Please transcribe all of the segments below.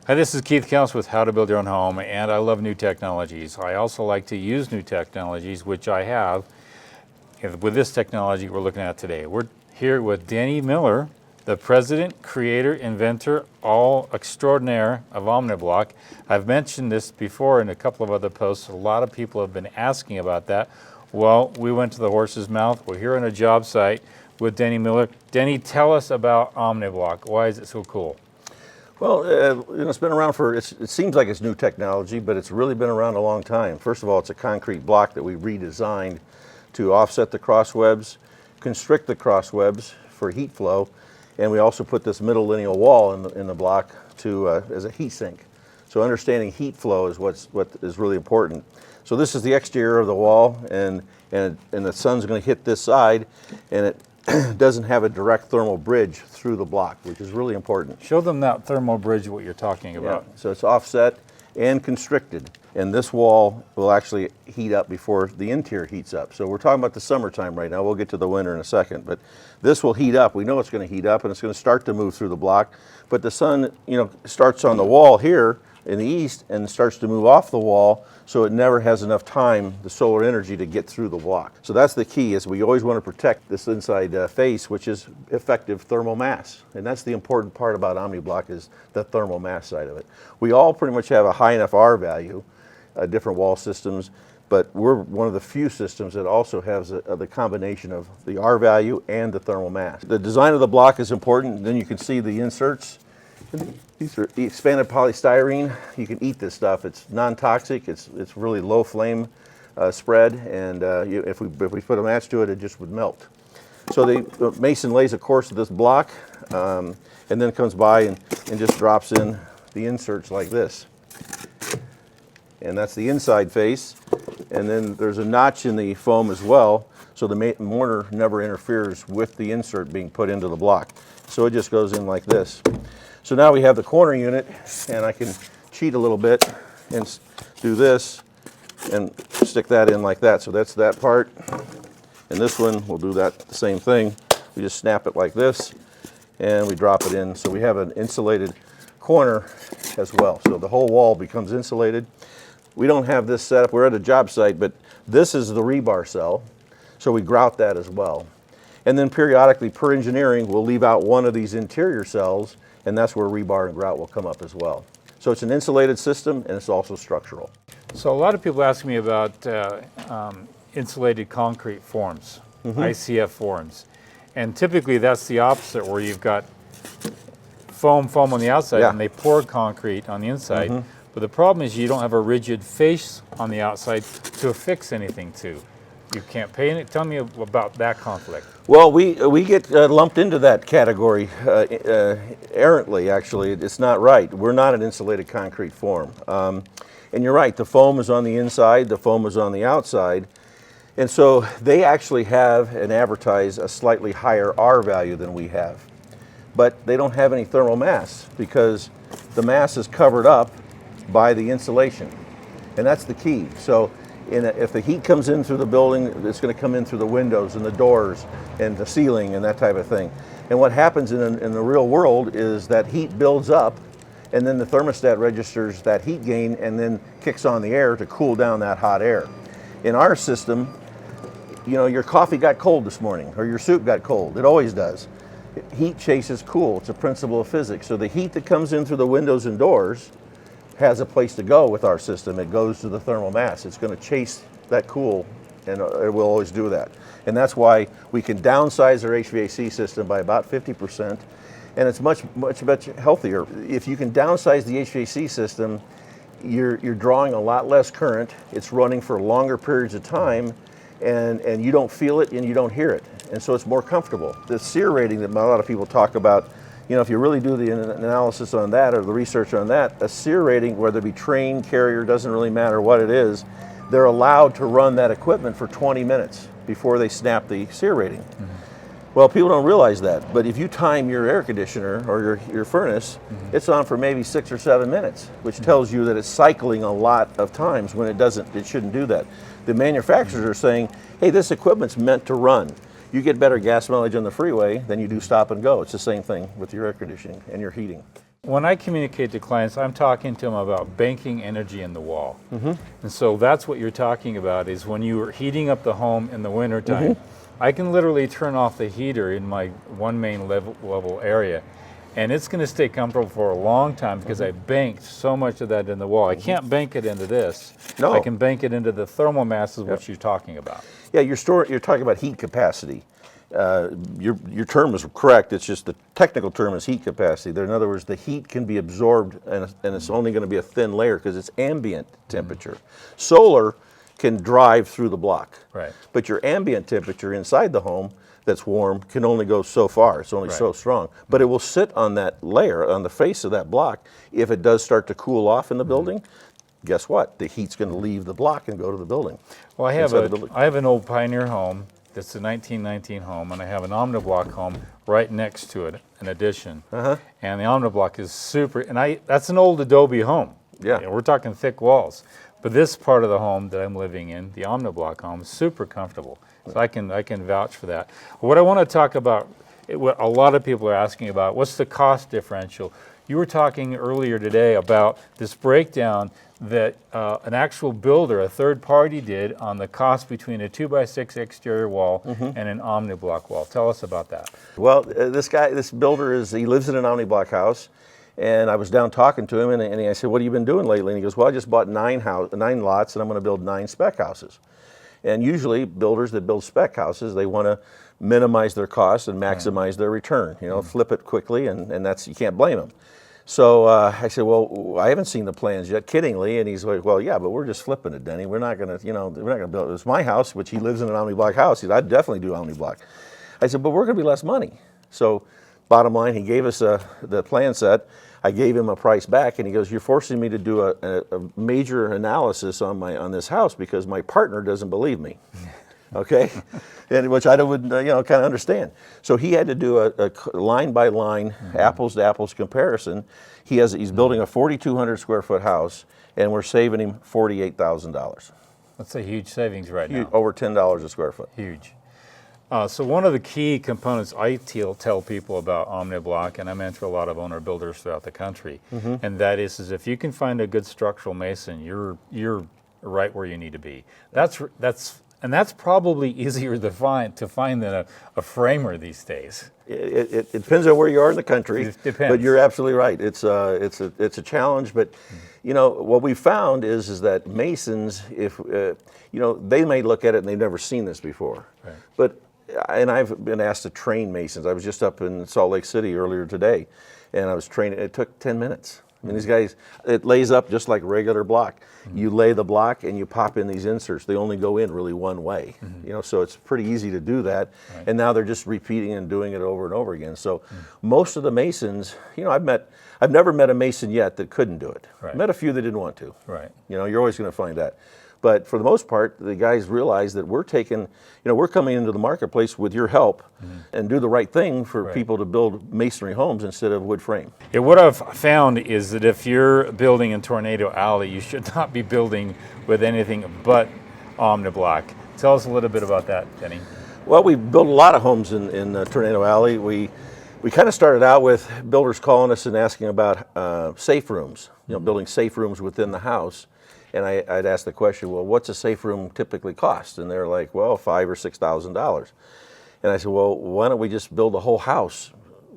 Hi, this is Keith Counts with How to Build Your Own Home, and I love new technologies. I also like to use new technologies, which I have with this technology we're looking at today. We're here with Danny Miller, the president, creator, inventor, all extraordinaire of OmniBlock. I've mentioned this before in a couple of other posts. A lot of people have been asking about that. Well, we went to the horse's mouth. We're here on a job site with Danny Miller. Danny, tell us about OmniBlock. Why is it so cool? Well, it's been around it seems like it's new technology, but it's really been around a long time. First of all, it's a concrete block that we redesigned to offset the crosswebs, constrict the crosswebs for heat flow, and we also put this middle lineal wall in the block as a heat sink. So understanding heat flow is what is really important. So this is the exterior of the wall, and the sun's going to hit this side, and it doesn't have a direct thermal bridge through the block, which is really important. Show them that thermal bridge, what you're talking about. Yeah. So it's offset and constricted, and this wall will actually heat up before the interior heats up. So we're talking about the summertime right now. We'll get to the winter in a second, but this will heat up. We know it's going to heat up, and it's going to start to move through the block, but the sun, starts on the wall here in the east and starts to move off the wall, so it never has enough time, the solar energy, to get through the block. So that's the key, is we always want to protect this inside face, which is effective thermal mass. And that's the important part about OmniBlock, is the thermal mass side of it. We all pretty much have a high enough R value, different wall systems, but we're one of the few systems that also has the combination of the R value and the thermal mass. The design of the block is important. Then you can see the inserts. These are expanded polystyrene. You can eat this stuff. It's non-toxic. It's really low flame spread, and if we put a match to it, it just would melt. So the mason lays a course of this block, and then comes by and just drops in the inserts like this. And that's the inside face. And then there's a notch in the foam as well, so the mortar never interferes with the insert being put into the block. So it just goes in like this. So now we have the corner unit, and I can cheat a little bit and do this and stick that in like that. So that's that part. And this one, we'll do that the same thing. We just snap it like this, and we drop it in. So we have an insulated corner as well. So the whole wall becomes insulated. We don't have this set up. We're at a job site, but this is the rebar cell. So we grout that as well. And then periodically, per engineering, we'll leave out one of these interior cells, and that's where rebar and grout will come up as well. So it's an insulated system, and it's also structural. So a lot of people ask me about insulated concrete forms, ICF forms. And typically that's the opposite, where you've got foam on the outside, and they pour concrete on the inside. But the problem is you don't have a rigid face on the outside to affix anything to. You can't paint it. Tell me about that conflict. Well, we get lumped into that category errantly, actually. It's not right. We're not an insulated concrete form. And you're right, the foam is on the inside, the foam is on the outside. And so they actually have and advertise a slightly higher R value than we have. But they don't have any thermal mass, because the mass is covered up by the insulation. And that's the key. So if the heat comes in through the building, it's going to come in through the windows and the doors and the ceiling and that type of thing. And what happens in the real world is that heat builds up, and then the thermostat registers that heat gain and then kicks on the air to cool down that hot air. In our system, your coffee got cold this morning, or your soup got cold. It always does. Heat chases cool. It's a principle of physics. So the heat that comes in through the windows and doors has a place to go with our system. It goes to the thermal mass. It's going to chase that cool, and it will always do that. And that's why we can downsize our HVAC system by about 50%, and it's much healthier. If you can downsize the HVAC system, you're drawing a lot less current. It's running for longer periods of time, and you don't feel it and you don't hear it. And so it's more comfortable. The SEER rating that a lot of people talk about, if you really do the analysis on that or the research on that, a SEER rating, whether it be train, carrier, doesn't really matter what it is, they're allowed to run that equipment for 20 minutes before they snap the SEER rating. Well, people don't realize that, but if you time your air conditioner or your furnace, it's on for maybe 6 or 7 minutes, which tells you that it's cycling a lot of times when it shouldn't do that. The manufacturers are saying, hey, this equipment's meant to run. You get better gas mileage on the freeway than you do stop and go. It's the same thing with your air conditioning and your heating. when I communicate to clients, I'm talking to them about banking energy in the wall. And so that's what you're talking about, is when you are heating up the home in the wintertime, I can literally turn off the heater in my one main level area, and it's going to stay comfortable for a long time because I banked so much of that in the wall. I can't bank it into this. No. I can bank it into the thermal masses, which you're talking about. Yeah, you're talking about heat capacity. Your term is correct. It's just the technical term is heat capacity. In other words, the heat can be absorbed, and it's only going to be a thin layer because it's ambient temperature. Solar can drive through the block, Right. but your ambient temperature inside the home that's warm can only go so far. It's only so strong. But it will sit on that layer, on the face of that block. If it does start to cool off in the building, guess what? The heat's going to leave the block and go to the building. Well, I have an old Pioneer home. That's a 1919 home, and I have an OmniBlock home right next to it, an addition. And the OmniBlock is super, and that's an old Adobe home. Yeah. You know, we're talking thick walls. But this part of the home that I'm living in, the OmniBlock home, is super comfortable. So I can vouch for that. What I want to talk about, what a lot of people are asking about, what's the cost differential? You were talking earlier today about this breakdown that an actual builder, a third party, did on the cost between a 2x6 exterior wall and an OmniBlock wall. Tell us about that. Well, this builder he lives in an OmniBlock house, and I was down talking to him, and I said, "What have you been doing lately?" And he goes, "Well, I just bought 9 lots, and I'm going to build 9 spec houses." And usually, builders that build spec houses, they want to minimize their costs and maximize their return. You know, flip it quickly, and you can't blame them. So I said, "Well, I haven't seen the plans yet," kiddingly, and he's like, "Well, yeah, but we're just flipping it, Denny. We're not going to build it. It's my house," which he lives in an OmniBlock house. He said, "I'd definitely do OmniBlock." I said, "But we're going to be less money." So bottom line, he gave us the plan set. I gave him a price back, and he goes, "You're forcing me to do a major analysis on this house because my partner doesn't believe me." Okay, and which I would kind of understand. So he had to do a line by line, apples to apples comparison. He's building a 4,200 square foot house, and we're saving him $48,000. That's a huge savings right now. Over $10 a square foot. Huge. So one of the key components I tell people about OmniBlock, and I mentor a lot of owner builders throughout the country, and that is if you can find a good structural mason, you're right where you need to be. That's probably easier to find than a framer these days. It depends on where you are in the country. It depends. But you're absolutely right. It's a challenge. But what we found is that masons, if they may look at it and they've never seen this before. Right. And I've been asked to train masons. I was just up in Salt Lake City earlier today, and I was training. It took 10 minutes. I mean, these guys, it lays up just like regular block. You lay the block and you pop in these inserts. They only go in really one way, so it's pretty easy to do that. Right. And now they're just repeating and doing it over and over again. So most of the masons, I've never met a mason yet that couldn't do it. Right. Met a few that didn't want to. Right. You're always going to find that. But for the most part, the guys realize that we're coming into the marketplace with your help and do the right thing for people to build masonry homes instead of wood frame. Yeah, what I've found is that if you're building in Tornado Alley, you should not be building with anything but OmniBlock. Tell us a little bit about that, Denny. Well, we built a lot of homes in Tornado Alley. We kind of started out with builders calling us and asking about safe rooms, building safe rooms within the house. And I'd ask the question, well, what's a safe room typically cost? And they're like, well, $5,000 or $6,000. And I said, well, why don't we just build a whole house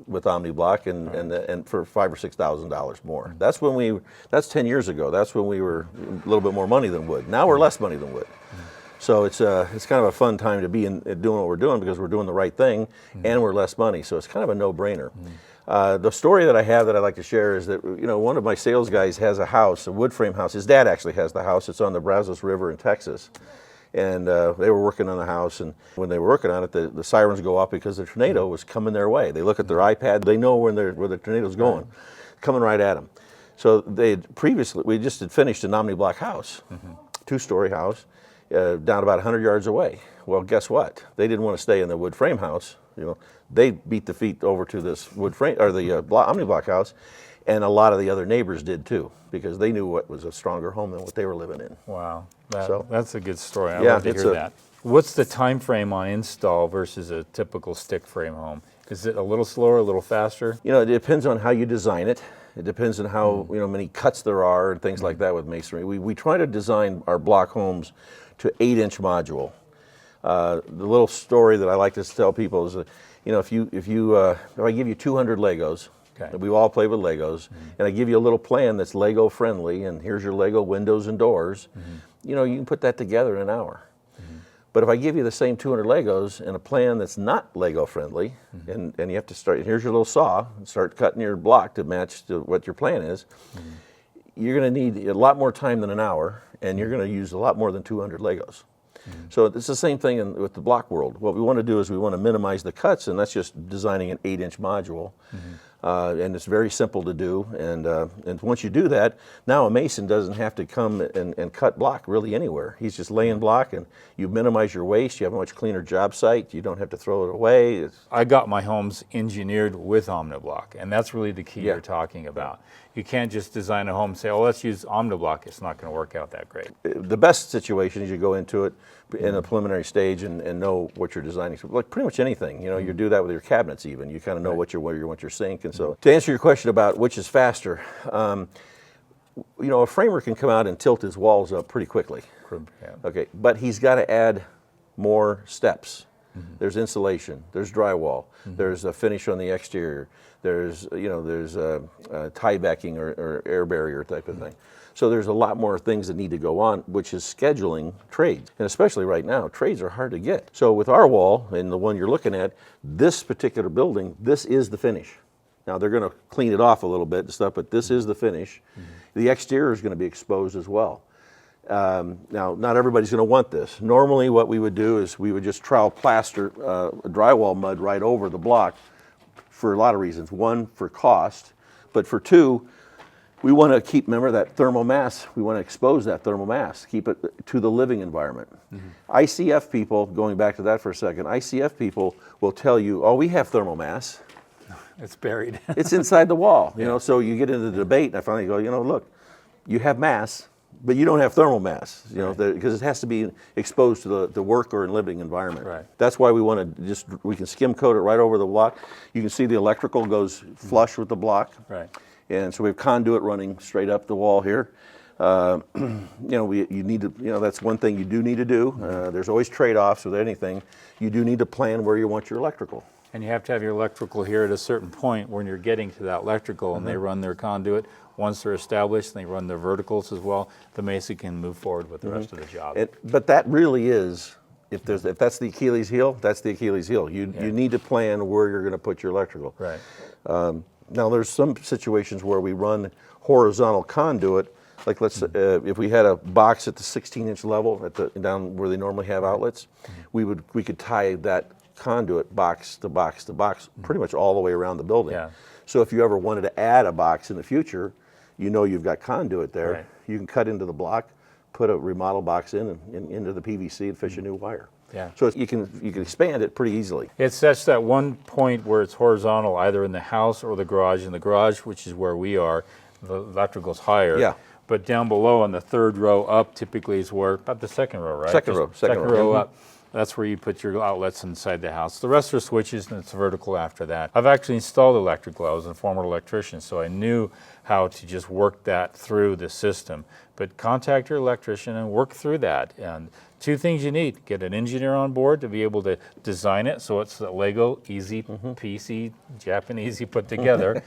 with OmniBlock and for $5,000 or $6,000 more? That's 10 years ago. That's when we were a little bit more money than wood. Now we're less money than wood. So it's kind of a fun time to be doing what we're doing because we're doing the right thing and we're less money. So it's kind of a no-brainer. The story that I have that I'd like to share is that one of my sales guys has a house, a wood frame house. His dad actually has the house. It's on the Brazos River in Texas. And they were working on the house, and when they were working on it, the sirens go off because the tornado was coming their way. They look at their iPad. They know where the tornado's going, coming right at them. So we just had finished an OmniBlock house, 2-story house, down about 100 yards away. Well, guess what? They didn't want to stay in the wood frame house. They beat the feet over to this wood frame or the OmniBlock house, and a lot of the other neighbors did too, because they knew what was a stronger home than what they were living in. Wow, that's a good story. I Yeah, love to hear that. What's the time frame on install versus a typical stick frame home? Is it a little slower, a little faster? It depends on how you design it. It depends on how many cuts there are and things like that with masonry. We try to design our block homes to 8-inch module. The little story that I like to tell people is that, if I give you 200 Legos, okay. we all play with Legos, and I give you a little plan that's Lego friendly, and here's your Lego windows and doors, you can put that together in an hour. But if I give you the same 200 Legos and a plan that's not Lego friendly, and you have to start, here's your little saw, and start cutting your block to match to what your plan is, you're going to need a lot more time than an hour, and you're going to use a lot more than 200 Legos. So it's the same thing with the block world. What we want to do is we want to minimize the cuts, and that's just designing an 8-inch module. And it's very simple to do. And once you do that, now a mason doesn't have to come and cut block really anywhere. He's just laying block, and you minimize your waste. You have a much cleaner job site. You don't have to throw it away. I got my homes engineered with OmniBlock, and that's really the key Yeah. you're talking about. You can't just design a home and say, oh, let's use OmniBlock. It's not going to work out that great. The best situation is you go into it in a preliminary stage and know what you're designing. So like pretty much anything, you do that with your cabinets even. You kind of know what your sink. And so to answer your question about which is faster, a framer can come out and tilt his walls up pretty quickly. Yeah. Okay, but he's got to add more steps. There's insulation, there's drywall, there's a finish on the exterior, there's tie backing or air barrier type of thing. So there's a lot more things that need to go on, which is scheduling trades. And especially right now, trades are hard to get. So with our wall and the one you're looking at, this particular building, this is the finish. Now they're going to clean it off a little bit and stuff, but this is the finish. The exterior is going to be exposed as well. Now, not everybody's going to want this. Normally what we would do is we would just trowel plaster drywall mud right over the block for a lot of reasons. One, for cost, but for two, we want to remember that thermal mass, we want to expose that thermal mass, keep it to the living environment. ICF people, going back to that for a second, ICF people will tell you, oh, we have thermal mass. It's buried. It's inside the wall, so you get into the debate, and I finally go, look, you have mass, but you don't have thermal mass, because it has to be exposed to the work or living environment. Right. That's why we want to we can skim coat it right over the block. You can see the electrical goes flush with the block. Right. And so we have conduit running straight up the wall here. You need to, that's one thing you do need to do. There's always trade-offs with anything. You do need to plan where you want your electrical. And you have to have your electrical here at a certain point when you're getting to that electrical, and they run their conduit. Once they're established, and they run their verticals as well, the mason can move forward with the rest of the job. But that really is, if that's the Achilles heel, that's the Achilles heel. You need to plan where you're going to put your electrical. Right. Now there's some situations where we run horizontal conduit, like if we had a box at the 16-inch level down where they normally have outlets, we could tie that conduit box to box to box pretty much all the way around the building. Yeah. So if you ever wanted to add a box in the future, you've got conduit there. Right. You can cut into the block, put a remodel box in and into the PVC and fish a new wire. Yeah. So you can expand it pretty easily. It's such that one point where it's horizontal, either in the house or the garage. In the garage, which is where we are, the electrical's higher. Yeah. But down below on the third row up typically is where, about the second row, right? Second row. Up. That's where you put your outlets inside the house. The rest are switches, and it's vertical after that. I've actually installed electrical. I was a former electrician, so I knew how to just work that through the system. But contact your electrician and work through that. And two things you need: get an engineer on board to be able to design it so it's a Lego, easy, PC, Japanesey put together.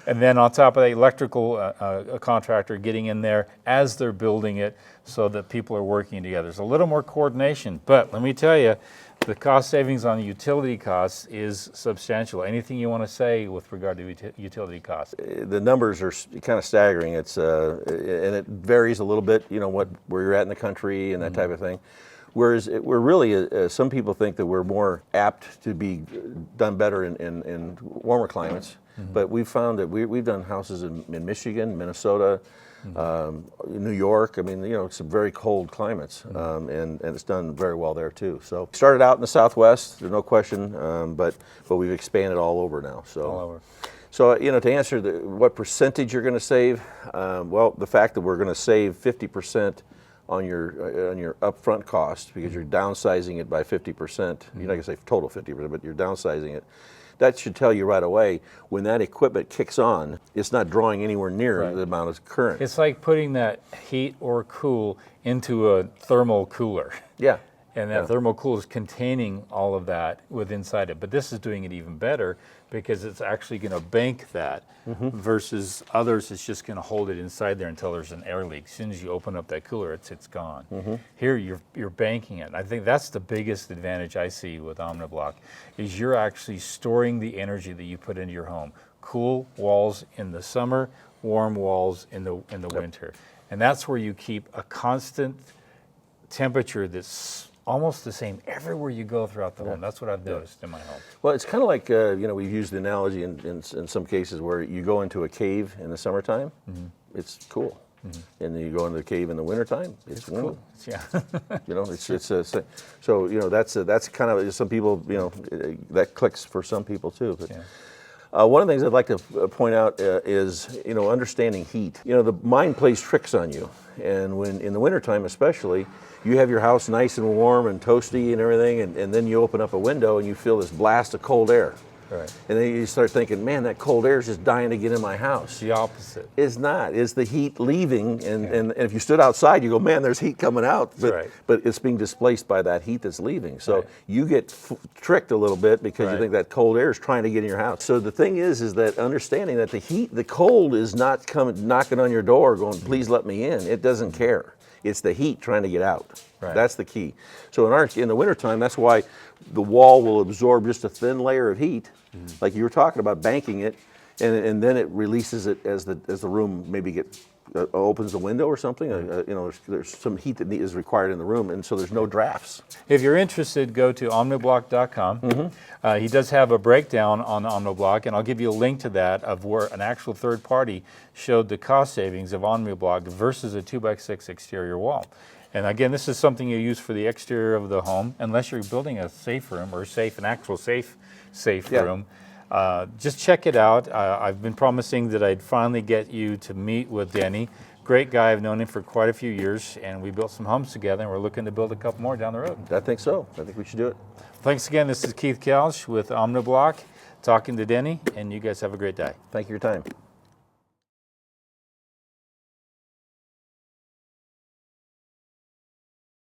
And then on top of that, electrical a contractor getting in there as they're building it so that people are working together. There's a little more coordination, but let me tell you, the cost savings on the utility costs is substantial. Anything you want to say with regard to utility costs? The numbers are kind of staggering. It's and it varies a little bit, where you're at in the country and that type of thing. Whereas we're really, some people think that we're more apt to be done better in warmer climates. But we've found that we've done houses in Michigan, Minnesota, New York. I mean, some very cold climates, and it's done very well there too. So started out in the Southwest, there's no question, but we've expanded all over now. So. All over. So, to answer what percentage you're going to save, well, the fact that we're going to save 50% on your upfront cost because you're downsizing it by 50%. You're not going to say total 50%, but you're downsizing it. that should tell you right away when that equipment kicks on, it's not drawing anywhere near Right. the amount of current. It's like putting that heat or cool into a thermal cooler. Yeah. And that thermal cooler is containing all of that within inside it. But this is doing it even better because it's actually going to bank that versus others, it's just going to hold it inside there until there's an air leak. As soon as you open up that cooler, it's gone. Here, you're banking it. I think that's the biggest advantage I see with OmniBlock is you're actually storing the energy that you put into your home. Cool walls in the summer, warm walls in the winter. And that's where you keep a constant temperature that's almost the same everywhere you go throughout the home. That's what I've noticed in my home. Well, it's kind of like, we've used the analogy in some cases where you go into a cave in the summertime, it's cool. And then you go into the cave in the wintertime, it's warm. Cool. Yeah. So, that's kind of, some people, that clicks for some people too. But, one of the things I'd like to point out is, understanding heat. The mind plays tricks on you. And when in the wintertime especially, you have your house nice and warm and toasty and everything, and then you open up a window and you feel this blast of cold air. Right. And then you start thinking, man, that cold air is just dying to get in my house. The opposite. It's not. It's the heat leaving, and if you stood outside, you go, man, there's heat coming out. But, but it's being displaced by that heat that's leaving. So you get tricked a little bit because you think that cold air is trying to get in your house. So the thing is that understanding that the cold is not coming, knocking on your door going, please let me in. It doesn't care. It's the heat trying to get out. Right. That's the key. So in the wintertime, that's why the wall will absorb just a thin layer of heat, like you were talking about, banking it, and then it releases it as the room maybe opens the window or something. There's some heat that is required in the room, and so there's no drafts. If you're interested, go to OmniBlock.com. He does have a breakdown on OmniBlock, and I'll give you a link to that of where an actual third party showed the cost savings of OmniBlock versus a 2x6 exterior wall. And again, this is something you use for the exterior of the home, unless you're building a safe room or an actual safe room. Just check it out. I've been promising that I'd finally get you to meet with Denny. Great guy. I've known him for quite a few years, and we built some homes together, and we're looking to build a couple more down the road. I think so. I think we should do it. Thanks again. This is Keith Couch with OmniBlock, talking to Denny, and you guys have a great day. Thank you for your time.